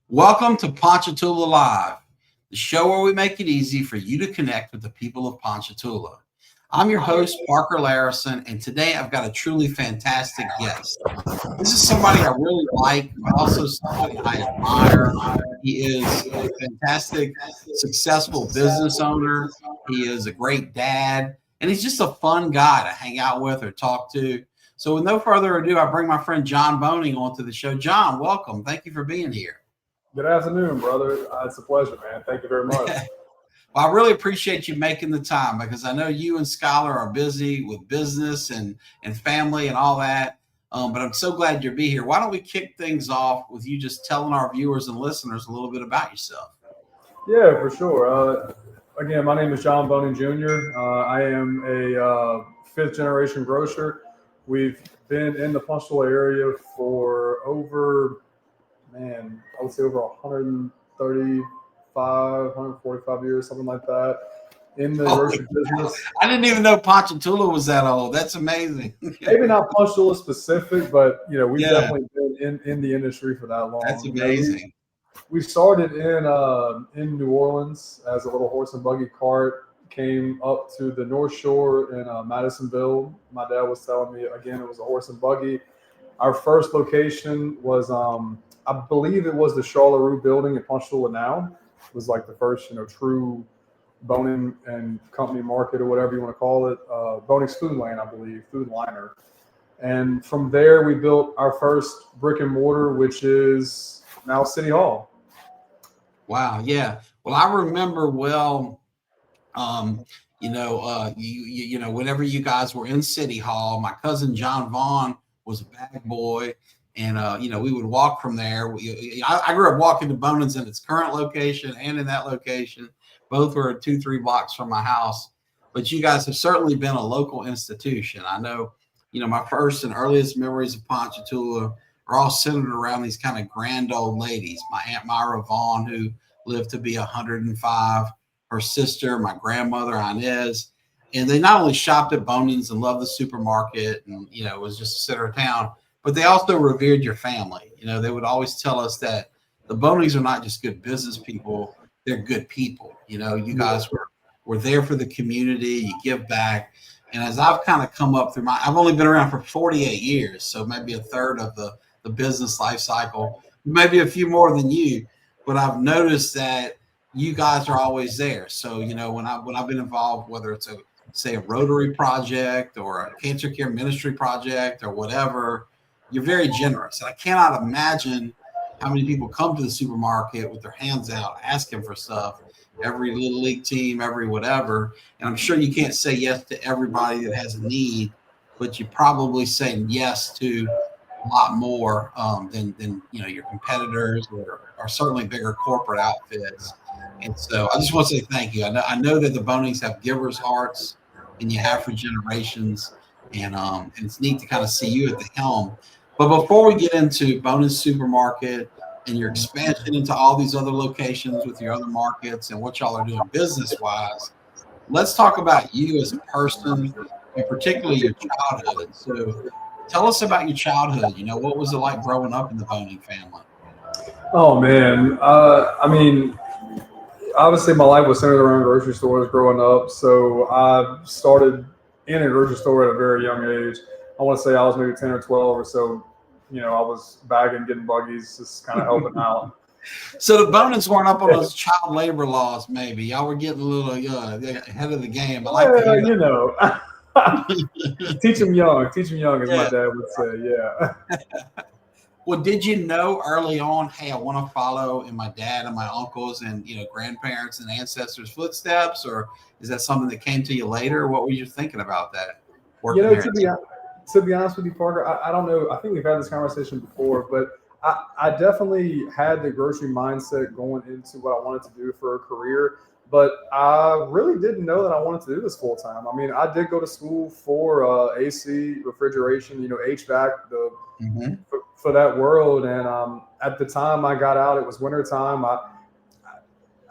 Welcome to Ponchatoula Live, the show where we make it easy for you to connect with the people of Ponchatoula. I'm your host, Parker Layrisson, and today I've got a truly fantastic guest. This is somebody I really like, but also somebody I admire. He is a fantastic, successful business owner. He is a great dad, and he's just a fun guy to hang out with or talk to. So, with no further ado, I bring my friend John Bohning onto the show. John, welcome. Thank you for being here. Good afternoon, brother. It's a pleasure, man. Thank you very much. Well, I really appreciate you making the time because I know you and Skylar are busy with business and family and all that. But I'm so glad you'll be here. Why don't we kick things off with you just telling our viewers and listeners a little bit about yourself? Yeah, for sure. Again, my name is John Bohning Jr. I am a fifth generation grocer. We've been in the Ponchatoula area for I would say over 145 years, something like that, in the grocery business. I didn't even know Ponchatoula was that old. That's amazing. Maybe not Ponchatoula specific, but we've definitely been in the industry for that long. That's amazing. We started in New Orleans as a little horse and buggy cart. Came up to the North Shore in Madisonville. My dad was telling me again it was a horse and buggy. Our first location was I believe it was the Charleroi building in Ponchatoula now. It was like the first true Bohning and Company market or whatever you want to call it. Bohning's Food Lane, I believe, Food Liner. And from there we built our first brick and mortar, which is now City Hall. Wow. Yeah. Well, I remember well, whenever you guys were in City Hall, my cousin John Vaughn was a bag boy. And, we would walk from there. I grew up walking to Bonin's in its current location and in that location. Both were 2-3 blocks from my house. But you guys have certainly been a local institution. I know, my first and earliest memories of Ponchatoula are all centered around these kind of grand old ladies. My Aunt Myra Vaughn, who lived to be 105, her sister, my grandmother Inez. And they not only shopped at Bonin's and loved the supermarket and, it was just the center of town, but they also revered your family. They would always tell us that the Bonings are not just good business people, they're good people. You guys were there for the community, you give back. And as I've kind of come up through I've only been around for 48 years, so maybe a third of the business life cycle, maybe a few more than you, but I've noticed that you guys are always there. So, when I've been involved, whether it's a Rotary project or a cancer care ministry project or whatever, you're very generous. And I cannot imagine how many people come to the supermarket with their hands out asking for stuff, every little league team, every whatever. And I'm sure you can't say yes to everybody that has a need, but you probably say yes to a lot more than your competitors or certainly bigger corporate outfits. And so I just want to say thank you. I know that the Bonings have givers' hearts, and you have for generations, and it's neat to kind of see you at the helm. But before we get into Bonus Supermarket and your expansion into all these other locations with your other markets and what y'all are doing business-wise, let's talk about you as a person and particularly your childhood. So tell us about your childhood. What was it like growing up in the Boning family? Oh, man. Obviously my life was centered around grocery stores growing up. So I started in a grocery store at a very young age. I want to say I was maybe 10 or 12 or so. I was bagging, getting buggies, just kind of helping out. So the Bonings weren't up on those child labor laws, maybe. Y'all were getting a little ahead of the game. I like that. Teach them young, as my dad would say. Yeah. Well, did you know early on, hey, I want to follow in my dad and my uncles and grandparents and ancestors' footsteps, or is that something that came to you later? What were you thinking about that? To be honest with you, Parker, I don't know. I think we've had this conversation before, but I definitely had the grocery mindset going into what I wanted to do for a career, but I really didn't know that I wanted to do this full time. I mean, I did go to school for AC, refrigeration, HVAC, for that world. And at the time I got out, it was winter time. I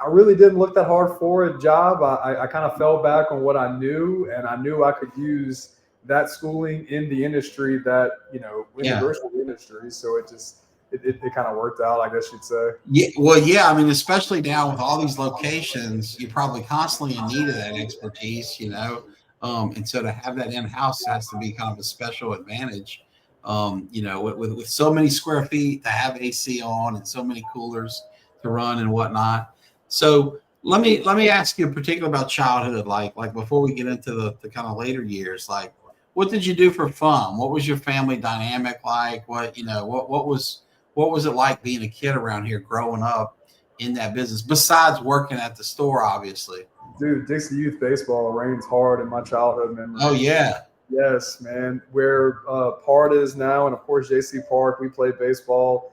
really didn't look that hard for a job. I kind of fell back on what I knew, and I knew I could use that schooling in the industry that, in the grocery industry. So it it kind of worked out, I guess you'd say. Yeah, well, yeah. I mean, especially now with all these locations, you're probably constantly in need of that expertise, and so to have that in house has to be kind of a special advantage. With so many square feet to have AC on and so many coolers to run and whatnot. So let me ask you particularly about childhood, like before we get into the kind of later years, like what did you do for fun? What was your family dynamic like? What was it like being a kid around here growing up in that business, besides working at the store, obviously? Dude, Dixie Youth Baseball reigns hard in my childhood Oh, memories. yeah. Yes, man. Where Part is now, and of course JC Park, we played baseball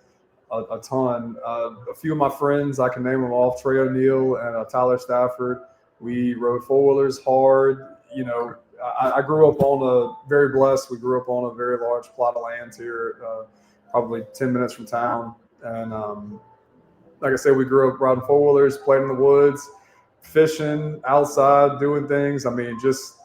a ton. A few of my friends, I can name them off: Trey O'Neill and Tyler Stafford. We rode four wheelers hard. I grew up on very blessed. We grew up on a very large plot of land here, probably 10 minutes from town, and like I said, we grew up riding four wheelers, played in the woods, fishing outside, doing things. I mean, just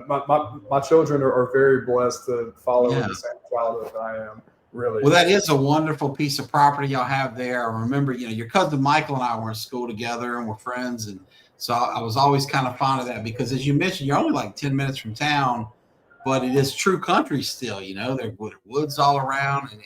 my children are very blessed to follow in Yeah. the same childhood that I am. Really. Well, that is a wonderful piece of property y'all have there. I remember, your cousin Michael and I were in school together and we're friends. And so I was always kind of fond of that because, as you mentioned, you're only like 10 minutes from town, but it is true country still. There are woods all around, and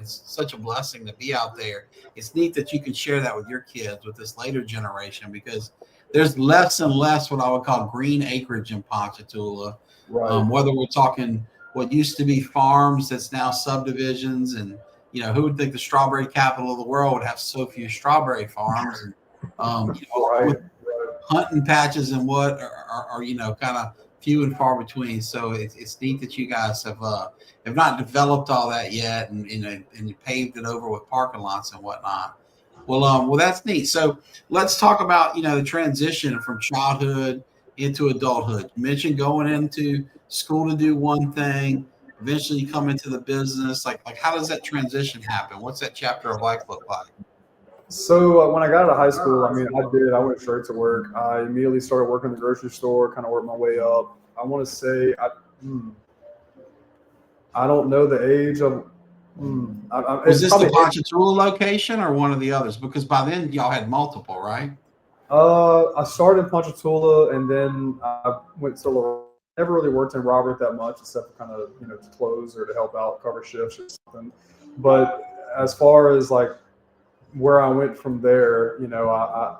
it's such a blessing to be out there. It's neat that you can share that with your kids, with this later generation, because there's less and less what I would call green acreage in Ponchatoula. Right. Whether we're talking what used to be farms that's now subdivisions, and who would think the strawberry capital of the world would have so few strawberry farms, and Right. hunting patches and what are kind of few and far between. So it's neat that you guys have not developed all that yet, and you paved it over with parking lots and whatnot. Well, that's neat. So let's talk about the transition from childhood into adulthood. You mentioned going into school to do one thing, eventually you come into the business. Like how does that transition happen? What's that chapter of life look like? So when I got out of high school, I mean, I went straight to work. I immediately started working in the grocery store, kind of worked my way up. I want to say I don't know the age of. Was It's this the probably. Ponchatoula location or one of the others? Because by then y'all had multiple, right? I started in Ponchatoula, and then I went to never really worked in Robert that much, except for kind of to close or to help out, cover shifts or something. But as far as like where I went from there, I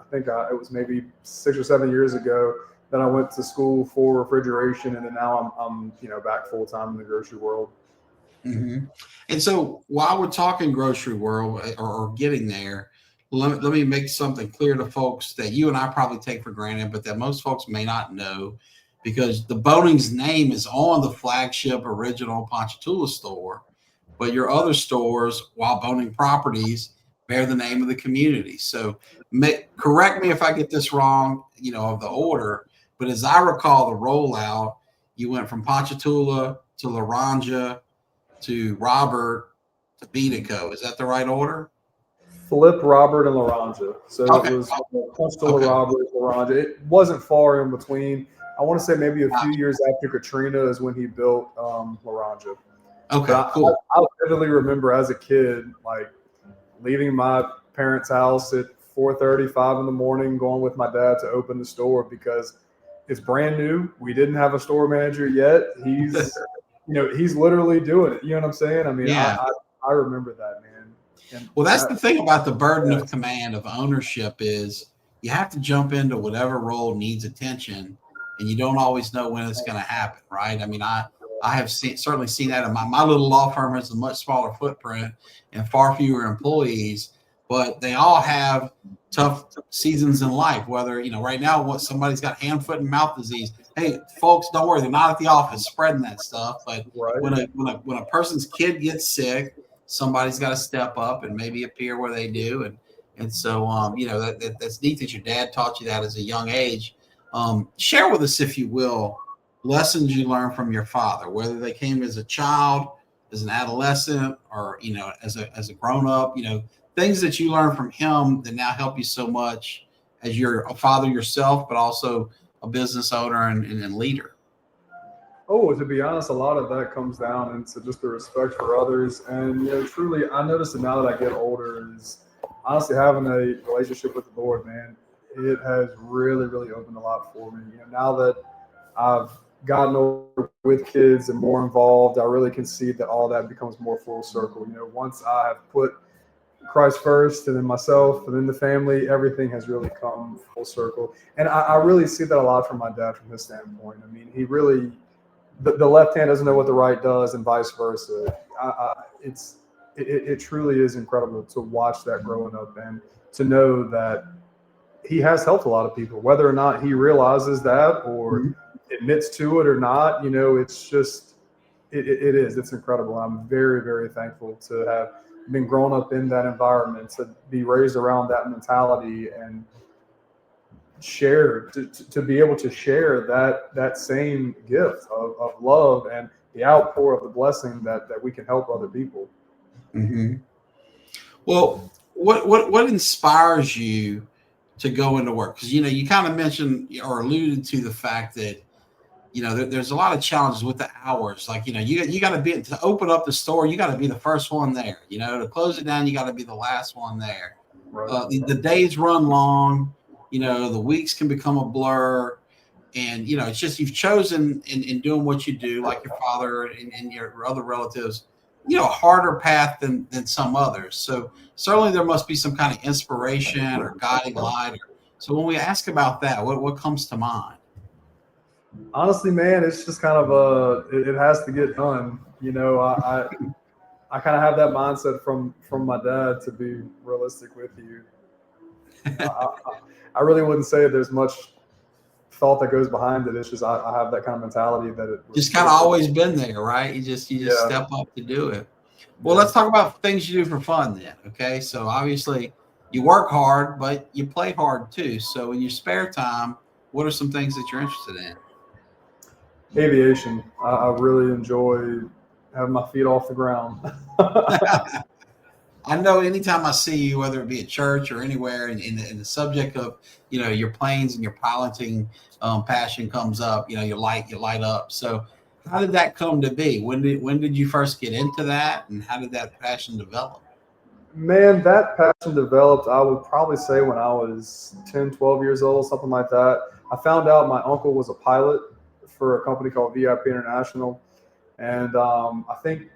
think it was maybe 6 or 7 years ago that I went to school for refrigeration, and then now I'm back full time in the grocery world. Mm-hmm. And so while we're talking grocery world, or getting there, let me make something clear to folks that you and I probably take for granted, but that most folks may not know, because the Bohning's name is on the flagship original Ponchatoula store, but your other stores, while Bohning Properties, bear the name of the community. So correct me if I get this wrong, of the order, but as I recall the rollout, you went from Ponchatoula to Laranja to Robert to Beatico. Is that the right order? Flip, Robert, and Laranja. So Okay. it was Ponchatoula, Okay. Robert, Laranja. It wasn't far in between. I want to say maybe a few years after Katrina is when he built Laranja. Okay. But Cool. I vividly remember as a kid, like leaving my parents' house at 4:30, 5 in the morning, going with my dad to open the store because it's brand new. We didn't have a store manager yet. He's literally doing it. You know what I'm saying? I mean, Yeah. I remember that, man. And Well, that's the thing about the burden yeah, of command of ownership is you have to jump into whatever role needs attention, and you don't always know when it's going to happen, right? I mean, I have certainly seen that in my little law firm has a much smaller footprint and far fewer employees, but they all have tough seasons in life. Whether right now, what somebody's got hand, foot, and mouth disease. Hey, folks, don't worry, they're not at the office spreading that stuff. But right. when a person's kid gets sick, somebody's got to step up and maybe appear where they do. And so that's neat that your dad taught you that as a young age. Share with us, if you will, lessons you learned from your father, whether they came as a child, as an adolescent, or as a grown up. Things that you learned from him that now help you so much as you're a father yourself, but also a business owner and leader. Oh, to be honest, a lot of that comes down into just the respect for others. And, truly, I notice it now that I get older is honestly having a relationship with the Lord, man. It has really, really opened a lot for me. Now that I've gotten older with kids and more involved, I really can see that all that becomes more full circle. Once I have put Christ first and then myself and then the family, everything has really come full circle. And I really see that a lot from my dad from his standpoint. I mean, he really, the left hand doesn't know what the right does and vice versa. It truly is incredible to watch that growing up and to know that he has helped a lot of people, whether or not he realizes that or admits to it or not. It's just, it's incredible. I'm very, very thankful to have been grown up in that environment, to be raised around that mentality and share, to be able to share that same gift of love and the outpour of the blessing that we can help other people. Mm-hmm. Well, what inspires you to go into work? Because you kind of mentioned or alluded to the fact that there's a lot of challenges with the hours. Like you got to be to open up the store. You got to be the first one there. To close it down, you got to be the last one there. Right. The days run long. The weeks can become a blur. And it's just you've chosen in doing what you do, like your father and your other relatives, a harder path than some others. So certainly there must be some kind of inspiration or guiding light. So when we ask about that, what comes to mind? Honestly, man, it's just kind of it has to get done. I kind of have that mindset from my dad, to be realistic with you. I really wouldn't say there's much thought that goes behind it. It's just I have that kind of mentality that it Just kind of always been there, right? You just Yeah. step up to do it. Well, let's talk about things you do for fun then. Okay. So obviously you work hard, but you play hard too. So in your spare time, what are some things that you're interested in? Aviation. I really enjoy having my feet off the ground. I know anytime I see you, whether it be at church or anywhere, and in the subject of your planes and your piloting passion comes up, you light up. So, how did that come to be? When did you first get into that, and how did that passion develop? Man, that passion developed, I would probably say, when I was 10, 12 years old, something like that. I found out my uncle was a pilot for a company called VIP International. And I think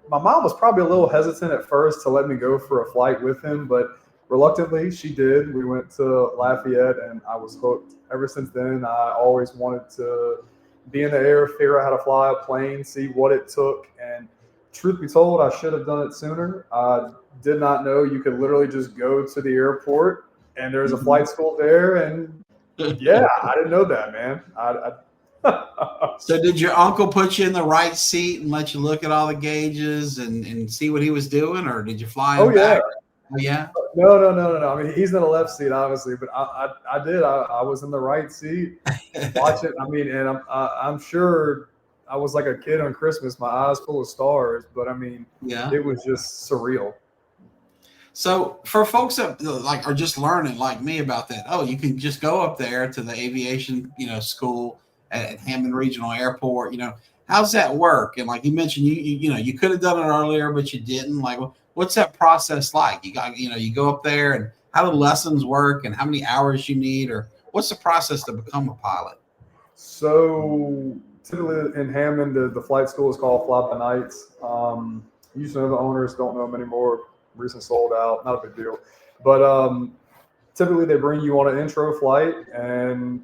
my mom was probably a little hesitant at first to let me go for a flight with him, but reluctantly she did. We went to Lafayette and I was hooked. Ever since then, I always wanted to be in the air, figure out how to fly a plane, see what it took. And truth be told, I should have done it sooner. I did not know you could literally just go to the airport and there's a flight school there. And yeah, I didn't know that, man. So, did your uncle put you in the right seat and let you look at all the gauges and see what he was doing, or did you fly Oh him yeah. back? Oh, yeah. No. I mean, he's in the left seat, obviously, but I did. I was in the right seat, watching. I mean, and I'm sure I was like a kid on Christmas, my eyes full of stars. But I mean, Yeah. it was just surreal. So for folks that are just learning like me about that, oh, you can just go up there to the aviation, school at Hammond Regional Airport. How's that work? And like you mentioned, you could have done it earlier, but you didn't. Like, what's that process like? You go up there, and how do lessons work, and how many hours you need, or what's the process to become a pilot? So typically in Hammond, the flight school is called Fly by Nights. Used to know the owners, don't know them anymore. Recent sold out, not a big deal. But typically they bring you on an intro flight, and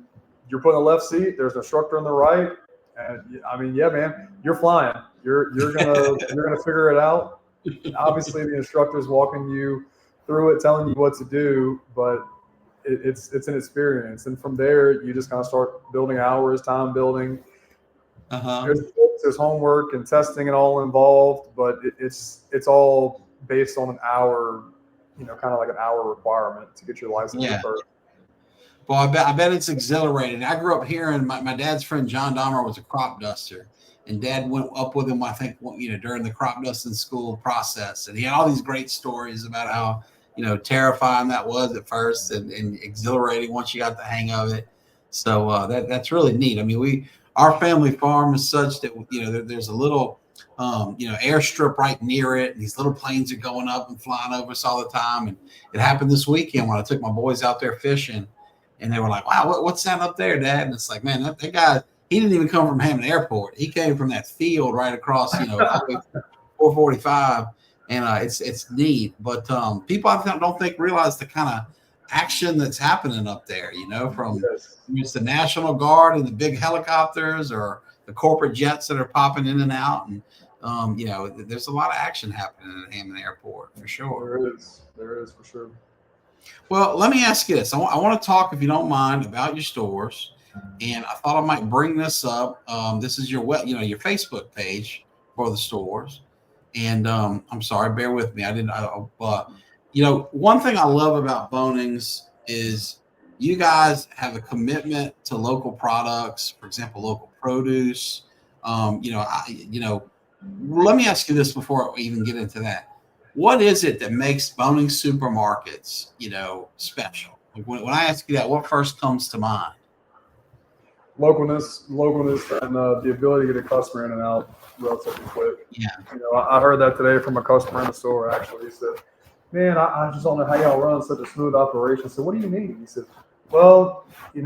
you're put in the left seat. There's an instructor on the right, and I mean, yeah, man, you're flying. You're gonna figure it out. Obviously, the instructor's walking you through it, telling you what to do, but it's an experience. And from there, you just kind of start building hours, time building. Uh-huh. There's homework and testing and all involved, but it's all based on an hour, kind of like an hour requirement to get your license Yeah. first. Well, I bet it's exhilarating. I grew up hearing my dad's friend John Dahmer was a crop duster, and Dad went up with him, I think, during the crop dusting school process, and he had all these great stories about how terrifying that was at first, and exhilarating once you got the hang of it. So that's really neat. I mean, our family farm is such that there's a little airstrip right near it, and these little planes are going up and flying over us all the time. And it happened this weekend when I took my boys out there fishing, and they were like, "Wow, what's that up there, Dad?" And it's like, man, that guy, he didn't even come from Hammond Airport. He came from that field right across, Highway 445, and it's neat. But people I don't realize the kind of action that's happening up there. From Yes. it's the National Guard and the big helicopters, or the corporate jets that are popping in and out, and there's a lot of action happening at Hammond Airport for sure. There is for sure. Well, let me ask you this. I want to talk, if you don't mind, about your stores, and I thought I might bring this up. This is your your Facebook page for the stores, and I'm sorry, bear with me. I didn't. One thing I love about Bohning's is you guys have a commitment to local products. For example, local produce. Let me ask you this before I even get into that. What is it that makes Boning supermarkets, special? Like when I ask you that, what first comes to mind? Localness, and the ability to get a customer in and out relatively quick. Yeah. I heard that today from a customer in the store. Actually, he said, "Man, I just don't know how y'all run such a smooth operation." I said, "What do you mean?" He said, "Well, he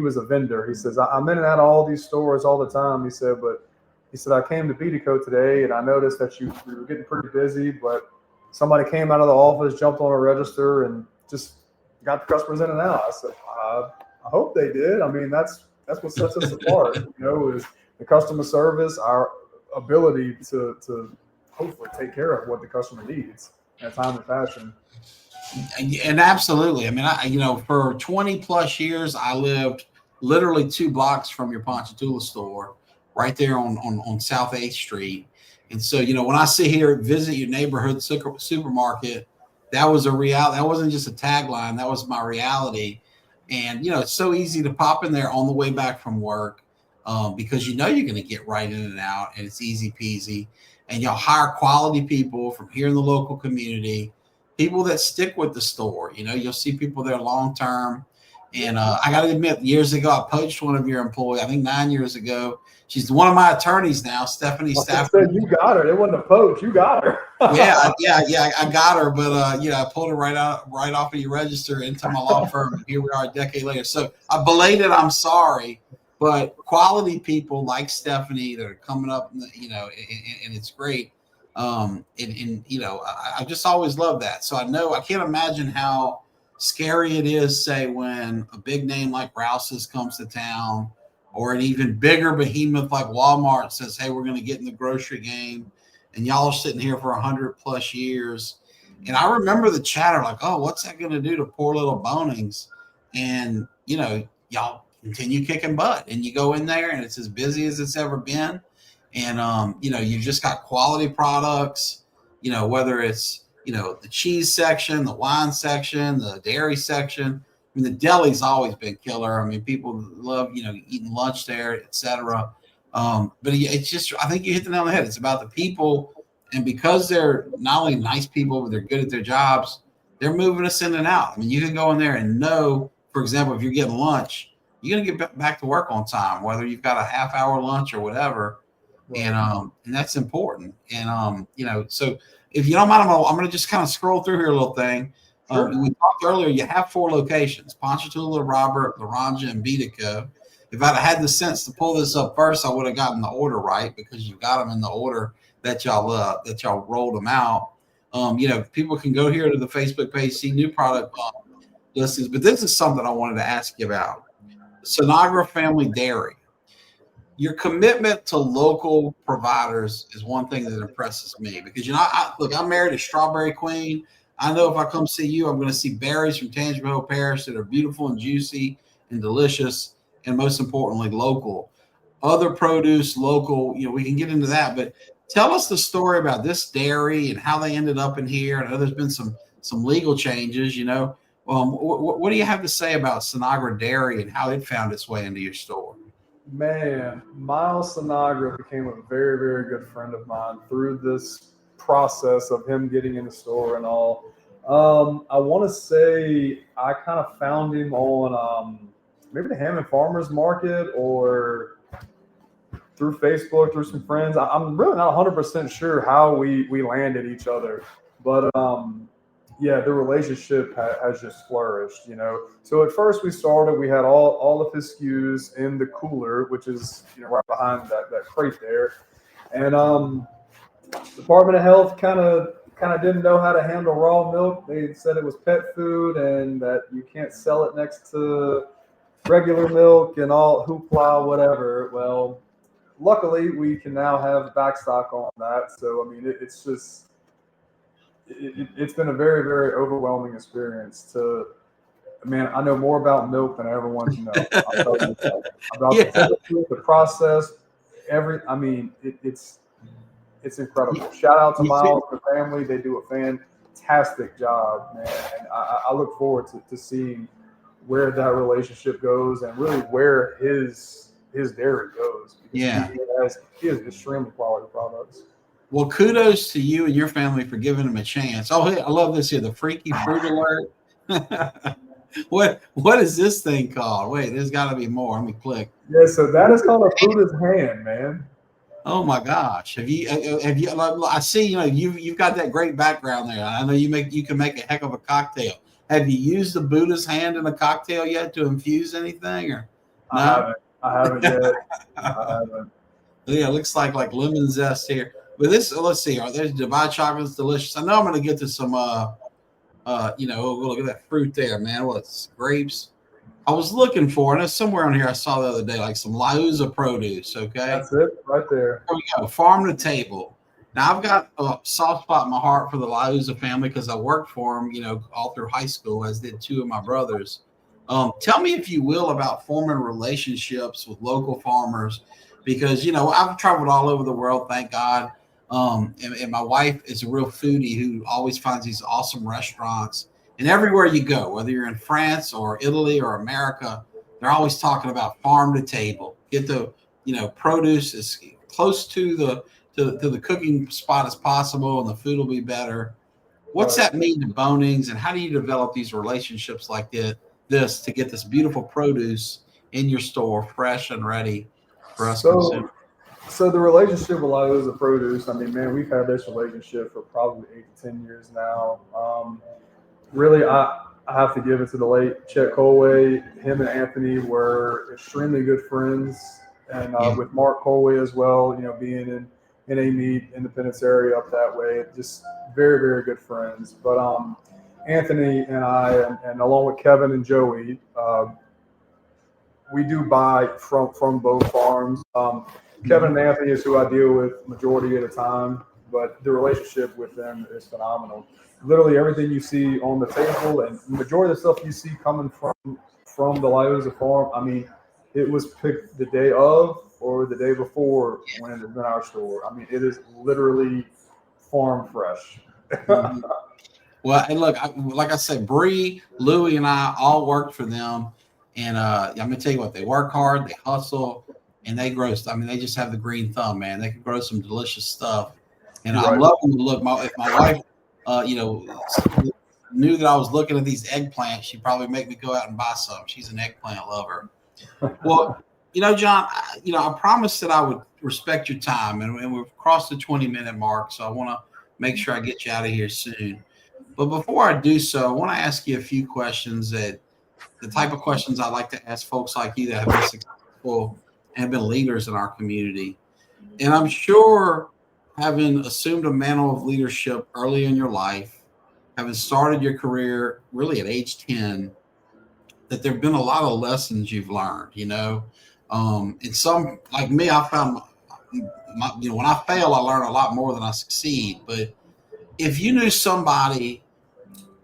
was a vendor." He says, "I'm in and out of all these stores all the time." He said, "But," he said, "I came to Bedeco today, and I noticed that we were getting pretty busy, but somebody came out of the office, jumped on a register, and just got the customers in and out." I said, "I hope they did. I mean, that's what sets us apart, is the customer service, our ability to hopefully take care of what the customer needs in a timely fashion." And absolutely. I mean, for 20 plus years, I lived literally 2 blocks from your Ponchatoula store, right there on South 8th Street. And so, when I sit here and visit your neighborhood supermarket, that was a reality. That wasn't just a tagline. That was my reality. And, it's so easy to pop in there on the way back from work, because you're going to get right in and out, and it's easy peasy. And y'all hire quality people from here in the local community, people that stick with the store. You'll see people there long term. And I got to admit, years ago, I poached one of your employees, I think 9 years ago. She's one of my attorneys now, Stephanie Stafford. You got her. It wasn't a poach. You got her. yeah, I got her, but I pulled her right off of your register into my law firm. And here we are a decade later. So I'm belated. I'm sorry, but quality people like Stephanie that are coming up, and it's great. I just always love that. So I can't imagine how scary it is, say, when a big name like Rouse's comes to town, or an even bigger behemoth like Walmart says, "Hey, we're going to get in the grocery game," and y'all are sitting here for 100+ years. And I remember the chatter like, "Oh, what's that going to do to poor little Bonings?" And y'all continue kicking butt, and you go in there, and it's as busy as it's ever been. And you've just got quality products, whether it's the cheese section, the wine section, the dairy section. I mean, the deli's always been killer. I mean, people love, eating lunch there, etc. But it's just, I think you hit the nail on the head. It's about the people. And because they're not only nice people, but they're good at their jobs, they're moving us in and out. I mean, you can go in there and know, for example, if you're getting lunch, you're going to get back to work on time, whether you've got a half-hour lunch or whatever. Right. And that's important. And, so if you don't mind, I'm going to just kind of scroll through here a little thing. Sure. We talked earlier, you have 4 locations: Ponchatoula, Robert, Laranja, and Bedeco. If I'd had the sense to pull this up first, I would have gotten the order right, because you got them in the order that y'all rolled them out. People can go here to the Facebook page, see new product listings. But this is something I wanted to ask you about. Sinagra Family Dairy. Your commitment to local providers is one thing that impresses me, because, I'm married to Strawberry Queen. I know if I come see you, I'm going to see berries from Tangier Hill Parish that are beautiful and juicy and delicious, and most importantly, local. Other produce, local, we can get into that, but tell us the story about this dairy and how they ended up in here. I know there's been some legal changes, what do you have to say about Sinagra Dairy and how it found its way into your store? Man, Miles Sinagra became a very, very good friend of mine through this process of him getting in the store and all. I want to say I kind of found him on maybe the Hammond Farmers Market, or through Facebook, through some friends. I'm really not 100% sure how we landed each other, but yeah, the relationship has just flourished, you know. So at first we had all of his SKUs in the cooler, which is, you know, right behind that crate there, and Department of Health kind of didn't know how to handle raw milk. They said it was pet food and that you can't sell it next to regular milk and all hoopla, whatever. Well, luckily we can now have backstock on that. So I mean, it's been a very, very overwhelming experience. Man, I know more about milk than I ever wanted to know. I'll tell you that. About the Yeah. temperature, the process, I mean, it's incredible. Shout out to You see- Miles and the family. They do a fantastic job, man. And I look forward to seeing where that relationship goes and really where his dairy goes. Because Yeah. he has extremely quality products. Well, kudos to you and your family for giving him a chance. Oh, hey, I love this here, the Freaky Fruit Alert. What is this thing called? Wait, there's got to be more. Let me click. Yeah, so that is called a Buddha's hand, man. Oh my gosh! Have you? I see. You know, you've got that great background there. I know you can make a heck of a cocktail. Have you used the Buddha's hand in a cocktail yet to infuse anything, or no? I haven't yet. I haven't. Yeah, it looks like lemon zest here. But this, let's see. There's Dubai chocolate's delicious. I know I'm going to get to some. You know, oh, look at that fruit there, man. What's grapes? I was looking for, and it's somewhere on here I saw the other day, like some Lausa produce. Okay. That's it right there. There we go. Farm to table. Now I've got a soft spot in my heart for the Lausa family because I worked for them, you know, all through high school, as did two of my brothers. Tell me, if you will, about forming relationships with local farmers, because you know I've traveled all over the world, thank God. And my wife is a real foodie who always finds these awesome restaurants. And everywhere you go, whether you're in France or Italy or America, they're always talking about farm to table. Get the produce as close to the cooking spot as possible, and the food will be better. What's that mean to Bonings, and how do you develop these relationships like this to get this beautiful produce in your store, fresh and ready for us consumers? So the relationship with Lausa Produce, I mean, man, we've had this relationship for probably 8 to 10 years now. Really, I have to give it to the late Chet Colway. Him and Anthony were extremely good friends, and with Mark Colway as well, you know, being in a meat Independence area up that way, just very, very good friends. But Anthony and I, and along with Kevin and Joey, we do buy from both farms. Kevin and Anthony is who I deal with majority of the time, but the relationship with them is phenomenal. Literally everything you see on the table and the majority of the stuff you see coming from the Lausa farm, I mean, it was picked the day of or the day before when it was in our store. I mean, it is literally farm fresh. Mm-hmm. Well, and look, like I said, Bree, Louie, and I all worked for them. And I'm gonna tell you what, they work hard, they hustle, and they grow. I mean, they just have the green thumb, man. They can grow some delicious stuff. And I'm loving the look. If my wife, knew that I was looking at these eggplants, she'd probably make me go out and buy some. She's an eggplant lover. Well, John, I promised that I would respect your time, and we've crossed the 20-minute mark, so I want to make sure I get you out of here soon. But before I do so, I want to ask you a few questions, that the type of questions I like to ask folks like you that have been successful and have been leaders in our community. And I'm sure, having assumed a mantle of leadership early in your life, having started your career really at age 10, that there have been a lot of lessons you've learned, and some, like me, I found when I fail, I learn a lot more than I succeed. But if you knew somebody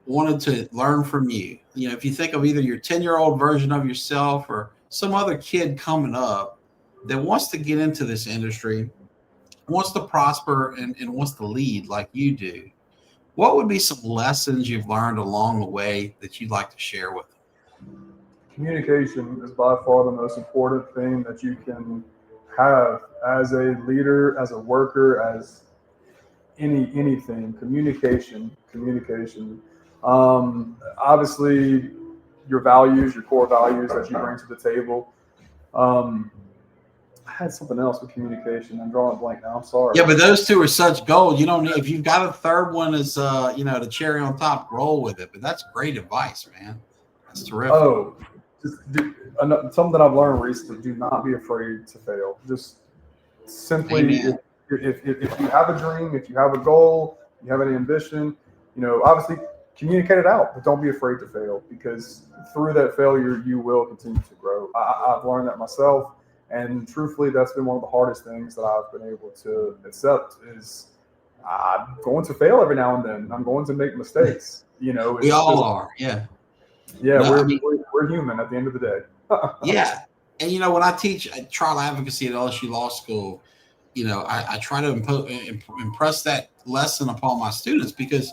wanted to learn from you, if you think of either your 10-year-old version of yourself or some other kid coming up that wants to get into this industry, wants to prosper and wants to lead like you do, what would be some lessons you've learned along the way that you'd like to share with them? Communication is by far the most important thing that you can have as a leader, as a worker, as anything. Communication. Obviously, your values, your core values that you bring to the table. I had something else with communication. I'm drawing a blank now. I'm sorry. Yeah, but those two are such gold. You don't need, if you've got a third one as the cherry on top, roll with it. But that's great advice, man. That's terrific. Oh, something that I've learned recently: do not be afraid to fail. Just simply, Amen. if you have a dream, if you have a goal, you have an ambition, obviously communicate it out, but don't be afraid to fail, because through that failure, you will continue to grow. I've learned that myself. And truthfully, that's been one of the hardest things that I've been able to accept is I'm going to fail every now and then. I'm going to make mistakes. We all are. Yeah. Yeah, No, we're human at the end of the day. yeah. And, when I teach trial advocacy at LSU Law School, I try to impress that lesson upon my students because,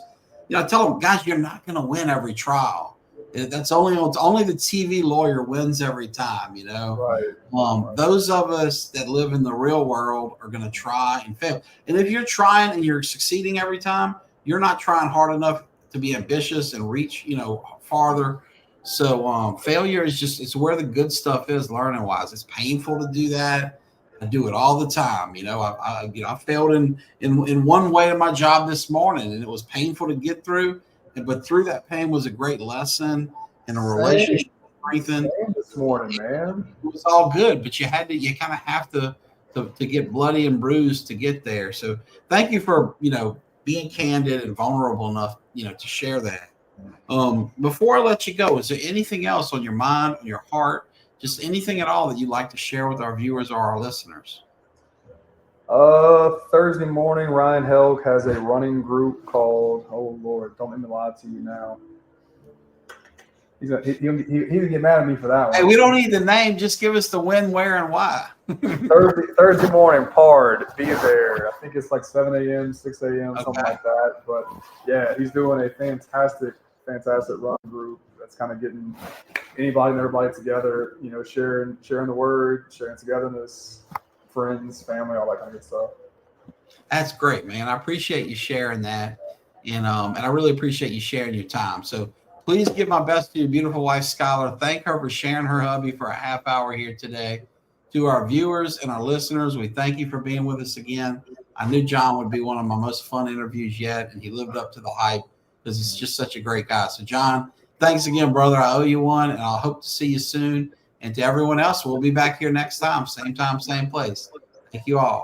I tell them, guys, you're not going to win every trial. That's only the TV lawyer wins every time, Right. Those of us that live in the real world are going to try and fail. And if you're trying and you're succeeding every time, you're not trying hard enough to be ambitious and reach, farther. So failure is it's where the good stuff is learning wise. It's painful to do that. I do it all the time. I failed in one way in my job this morning, and it was painful to get through. But through that pain was a great lesson and a relationship strengthened. Same this morning, man. It was all good, but you kind of have to get bloody and bruised to get there. So thank you for, being candid and vulnerable enough, to share that. Before I let you go, is there anything else on your mind, on your heart, just anything at all that you'd like to share with our viewers or our listeners? Thursday morning, Ryan Helg has a running group called, oh Lord, don't let me lie to you now. He'll get mad at me for that one. Hey, we don't need the name. Just give us the when, where, and why. Thursday morning, Pard, be there. I think it's like 7 a.m., 6 a.m., something like that. But yeah, he's doing a fantastic run group that's kind of getting anybody and everybody together, sharing the word, sharing togetherness, friends, family, all that kind of good stuff. That's great, man. I appreciate you sharing that. And I really appreciate you sharing your time. So please give my best to your beautiful wife, Skylar. Thank her for sharing her hubby for a half hour here today. To our viewers and our listeners, we thank you for being with us again. I knew John would be one of my most fun interviews yet, and he lived up to the hype because he's just such a great guy. So, John, thanks again, brother. I owe you one, and I'll hope to see you soon. And to everyone else, we'll be back here next time, same time, same place. Thank you all.